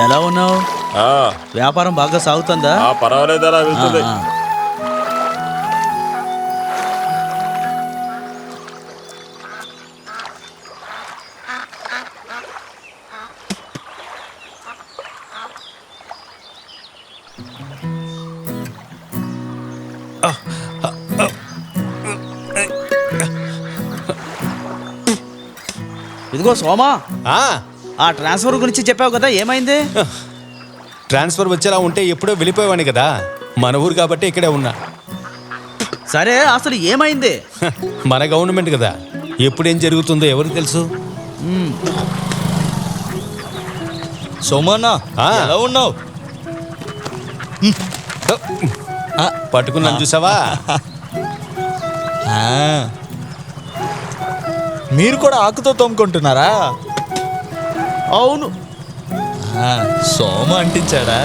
ఎలా ఉన్నావు? వ్యాపారం బాగా సాగుతుందా? పర్వాలేదా వెళ్తుంది. ఇదిగో సోమా, ఆ ట్రాన్స్ఫర్ గురించి చెప్పావు కదా, ఏమైంది? ట్రాన్స్ఫర్ వచ్చేలా ఉంటే ఎప్పుడో వెళ్ళిపోయేవాడిని కదా. మన ఊరు కాబట్టి ఇక్కడే ఉన్నా. సరే, అసలు ఏమైంది? మన గవర్నమెంట్ కదా, ఎప్పుడేం జరుగుతుందో ఎవరికి తెలుసు. సోమన్నా, ఎలా ఉన్నావు? పట్టుకున్నాను చూసావా? మీరు కూడా ఆకుతో తోముకుంటున్నారా? అవును. సోమ అంటించాడా?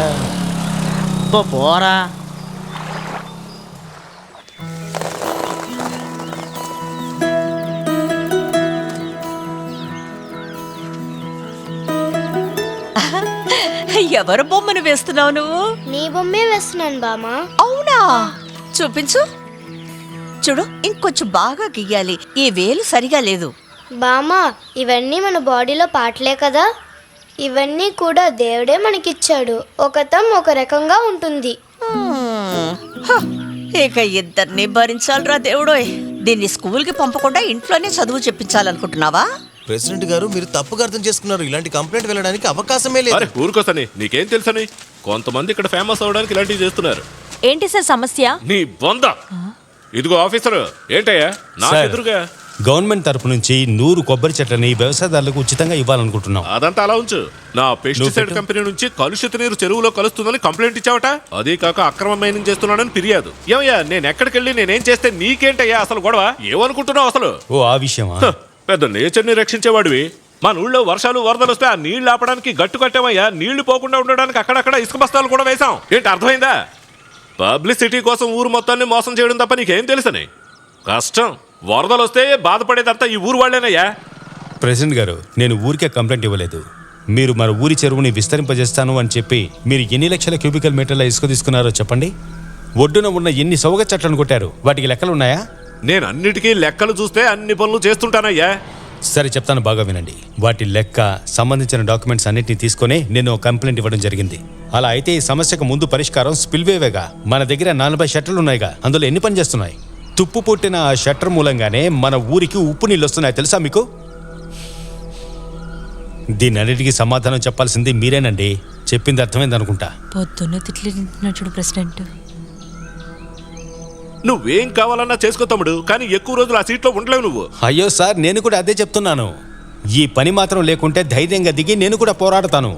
పోరా. ఎవరు బొమ్మను వేస్తున్నావు నువ్వు? నీ బొమ్మే వేస్తున్నాను బామా. అవునా? చూపించు. చూడు, ఇంకొంచెం బాగా గీయాలి. ఈ వేలు సరిగా లేదు. బామా, ఇవన్నీ మన బాడీలో పాటలే కదా. ఇవన్నీ కూడా దేవుడే మనకిచ్చాడు. ఒకతం ఒక రకంగా ఉంటుంది. ఇక ఇద్దరిని భరించాలిరా దేవుడోయ్. దీన్ని స్కూల్కి పంపకుండా ఇంట్లోనే చదువు చెప్పించాలనుకుంటున్నావా? ప్రెసిడెంట్ గారు, మీరు తప్పుగా అర్థం చేసుకున్నారు. ఇలాంటి కంప్లైంట్ వెళ్ళడానికి అవకాశమే లేదు. ఊరుకోసని నీకేం తెలుసని? కొంతమంది ఇక్కడ ఫేమస్ అవడానికి ఇలాంటివి చేస్తున్నారు. ఏంటి సార్ సమస్య? నీ బొంద. ఇదిగో ఆఫీసర్, ఏంటయ్యా నా ఎదురుగా? గవర్నమెంట్ తరపు నుంచి 100 కొబ్బరి చెట్లని వ్యవసాయదారులకు ఉచితంగా ఇవ్వాలనుకుంటున్నాం. అదంతా అలా ఉంచు. నా పెస్టిసైడ్ కంపెనీ నుంచి కలుషిత నీరు చెరువులో కలుస్తుందని కంప్లైంట్ ఇచ్చావట. అదే కాక అక్రమ మైనింగ్ చేస్తున్నానని ఫిర్యాదు. ఏమయ్యా, నేను ఎక్కడికెళ్ళి నేనేం చేస్తే నీకేంటయ్యా అసలు గొడవ? ఏమనుకుంటున్నావు అసలు? ఓ, ఆ విషయమా? పెద్ద నేచర్ని రక్షించేవాడివి. మన ఊళ్ళో వర్షాలు వరదలు వస్తే ఆ నీళ్లు ఆపడానికి గట్టు కట్టామయ్యా. నీళ్లు పోకుండా ఉండడానికి అక్కడక్కడ ఇసుక బస్తాలు కూడా వేశాం. ఏంటి అర్థమైందా? పబ్లిసిటీ కోసం ఊరు మొత్తాన్ని మోసం చేయడం తప్ప నీకేం తెలుసని? కష్టం. వరదలు వస్తే బాధపడేదంతా ఈ ఊరు వాళ్ళేనయ్యా. ప్రెసిడెంట్ గారు, నేను ఊరికే కంప్లైంట్ ఇవ్వలేదు. మీరు మన ఊరి చెరువుని విస్తరింపజేస్తాను అని చెప్పి మీరు ఎన్ని లక్షల క్యూబికల్ మీటర్ల ఇసుక తీసుకున్నారో చెప్పండి. ఒడ్డున ఉన్న ఎన్ని సౌగ చెట్లను కొట్టారు, వాటికి లెక్కలు ఉన్నాయా? నేను అన్నిటికీ లెక్కలు చూస్తే అన్ని పనులు చేస్తుంటానయ్యా. సరే, చెప్తాను, బాగా వినండి. వాటి లెక్క, సంబంధించిన డాక్యుమెంట్స్ అన్నిటిని తీసుకొని నేను కంప్లైంట్ ఇవ్వడం జరిగింది. అలా అయితే ఈ సమస్యకు ముందు పరిష్కారం స్పిల్వేవేగా. మన దగ్గర 40 షట్టర్లు ఉన్నాయిగా, అందులో ఎన్ని పని చేస్తున్నాయి? తుప్పు పుట్టిన ఆ షట్టర్ మూలంగానే మన ఊరికి ఉప్పు నీళ్ళు వస్తున్నాయి, తెలుసా మీకు? దీని అన్నిటికీ సమాధానం చెప్పాల్సింది మీరేనండి. చెప్పింది అర్థమైంది అనుకుంటా. పొద్దున్న తిట్లు ప్రెసిడెంట్. నువ్వేం కావాలన్నా చేసుకో తమ్ముడు, కానీ ఎక్కువ రోజులు ఆ సీట్లో ఉండలేవు నువ్వు. అయ్యో సార్, నేను కూడా అదే చెప్తున్నాను. ఈ పని మాత్రం లేకుంటే ధైర్యంగా దిగి నేను కూడా పోరాడతాను.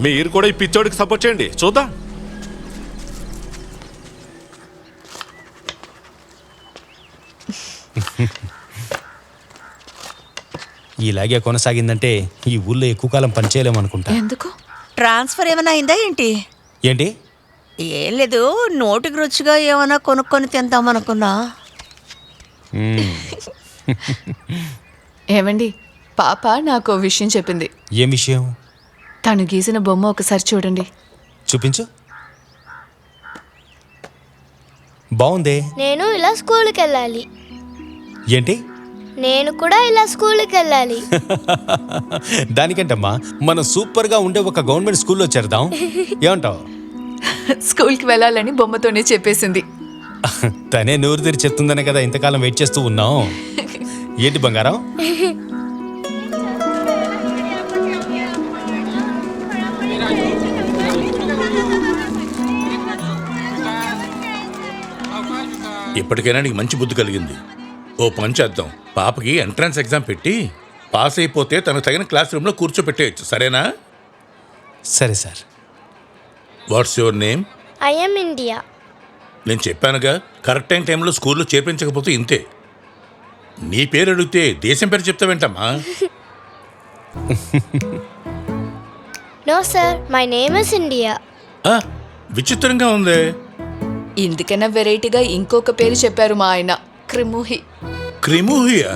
మీరు కూడా ఈ పిచ్చోడికి సపోర్ట్ చేయండి, చూద్దాం. ఇలాగే కొనసాగిందంటే ఈ ఊళ్ళో ఎక్కువ కాలం పనిచేయలేమనుకుంటా. ఎందుకు? ట్రాన్స్ఫర్ ఏమైనా అయిందా ఏంటి? ఏంటి? ఏం లేదు, నోటికి రుచిగా ఏమైనా కొనుక్కొని తిందామనుకున్నా. ఏమండి, పాప నాకు విషయం చెప్పింది. ఏం విషయం? తను గీసిన బొమ్మ ఒకసారి చూడండి. చూపించు. బాగుంది. నేను ఇలా స్కూల్కి వెళ్ళాలి. ఏంటి? నేను కూడా ఇలా స్కూల్కి వెళ్ళాలి. దానికంటమ్మా, మనం సూపర్ గా ఉండే ఒక గవర్నమెంట్ స్కూల్లో చేరదాం. ఏమంటావు? స్కూల్కి వెళ్ళాలని బొమ్మతోనే చెప్పేసింది. తనే నోరు తెరి చెప్తుందనే కదా ఇంతకాలం వెయిట్ చేస్తూ ఉన్నాం. ఏంటి బంగారం? ఇప్పటికైనా నీకు మంచి బుద్ధి కలిగింది. ఓ పని చేద్దాం, పాపకి ఎంట్రన్స్ ఎగ్జామ్ పెట్టి పాస్ అయిపోతే తనకు తగిన క్లాస్ రూమ్లో కూర్చోపెట్టేయచ్చు, సరేనా? సరే sir. What's your name? I am India. నేను చెప్పానుగా, కరెక్ట్ అయిన టైంలో స్కూల్లో చేర్పించకపోతే ఇంతే. నీ పేరు అడిగితే దేశం పేరు చెప్తావేంటమ్మా? No sir, my name is India. విచిత్రంగా ఉంది. ఇందుకైనా వెరైటీగా ఇంకొక పేరు చెప్పారు మా ఆయన, క్రిముహి. క్రిముహియా?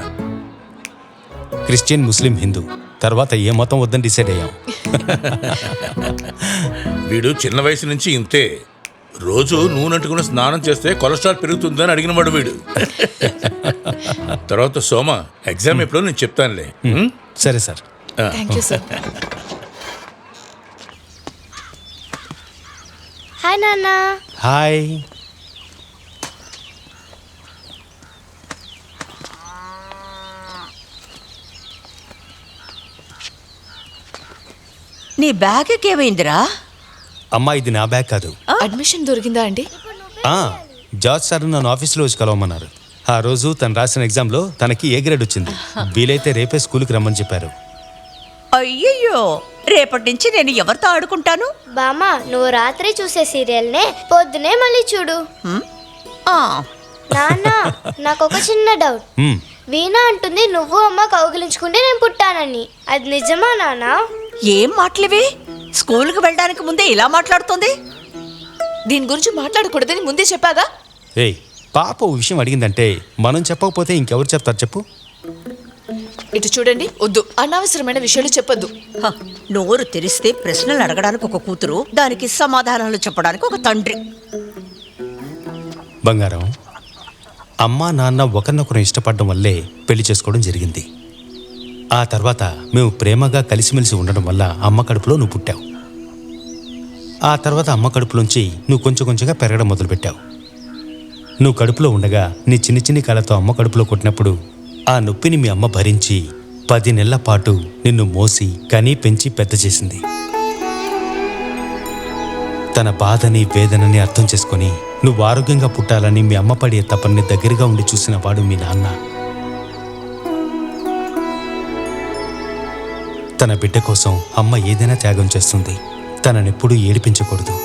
క్రిస్టియన్, ముస్లిం, హిందూ తర్వాత ఏ మతం వద్దని డిసైడ్ అయ్యాం. వీడు చిన్న వయసు నుంచి ఇంతే. రోజు నూనెంటుకుని స్నానం చేస్తే కొలెస్ట్రాల్ పెరుగుతుందని అడిగినవాడు వీడు. తర్వాత సోమ ఎగ్జామ్ ఎప్పుడో నేను చెప్తానులే. సరే sir. Thank you sir. Hi నాన్న. హాయ్. నీ బ్యాగ్కి ఏమైందిరా? అమ్మా, ఇది నా బ్యాగ్ కాదు. అడ్మిషన్ దొరికిందా అండి? జార్జ్ సార్ నన్ను ఆఫీస్లో వచ్చి కలవమన్నారు. ఆ రోజు తను రాసిన ఎగ్జామ్లో తనకి ఏ గ్రేడ్ వచ్చింది. వీలైతే రేపే స్కూల్కి రమ్మని చెప్పారు. అయ్యయ్యో, రేపటి నుంచి నేను ఎవరితో ఆడుకుంటాను? బామ్మ, నువ్వు రాత్రి చూసే సీరియల్నే పొద్దునే మళ్ళీ చూడు. నాన్న, నాకు ఒక చిన్న డౌట్. వీణా అంటుంది నువ్వు అమ్మ కౌగిలించుకుంటే నేను పుట్టానని. అది నిజమా నాన్న? ఏం మాటలివి? స్కూల్కి వెళ్ళడానికి ముందే ఇలా మాట్లాడుతుంది. దీని గురించి మాట్లాడకూడదని ముందే చెప్పాగా. ఏయ్, పాప ఓ విషయం అడిగిందంటే మనం చెప్పకపోతే ఇంకెవరు చెప్తారు చెప్పు? ఇటు చూడండి, వద్దు, అనవసరమైన విషయాలు చెప్పొద్దు. నోరు తెరిస్తే ప్రశ్నలు అడగడానికి ఒక కూతురు, దానికి సమాధానాలు చెప్పడానికి ఒక తండ్రి. బంగారం, అమ్మా నాన్న ఒకరినొకరు ఇష్టపడడం వల్లే పెళ్లి చేసుకోవడం జరిగింది. ఆ తర్వాత మేము ప్రేమగా కలిసిమెలిసి ఉండడం వల్ల అమ్మ కడుపులో నువ్వు పుట్టావు. ఆ తర్వాత అమ్మ కడుపులోంచి నువ్వు కొంచెం కొంచెంగా పెరగడం మొదలుపెట్టావు. నువ్వు కడుపులో ఉండగా నీ చిన్ని చిన్ని కాళ్ళతో అమ్మ కడుపులో కొట్టినప్పుడు ఆ నొప్పిని మీ అమ్మ భరించి 10 నెలల పాటు నిన్ను మోసి కనీ పెంచి పెద్ద చేసింది. తన బాధని వేదనని అర్థం చేసుకొని నువ్వు ఆరోగ్యంగా పుట్టాలని మీ అమ్మ పడే తపన్ని దగ్గరగా ఉండి చూసిన వాడు మీ నాన్న. తన బిడ్డ కోసం అమ్మ ఏదైనా త్యాగం చేస్తుంది. తననెప్పుడూ ఏడిపించకూడదు.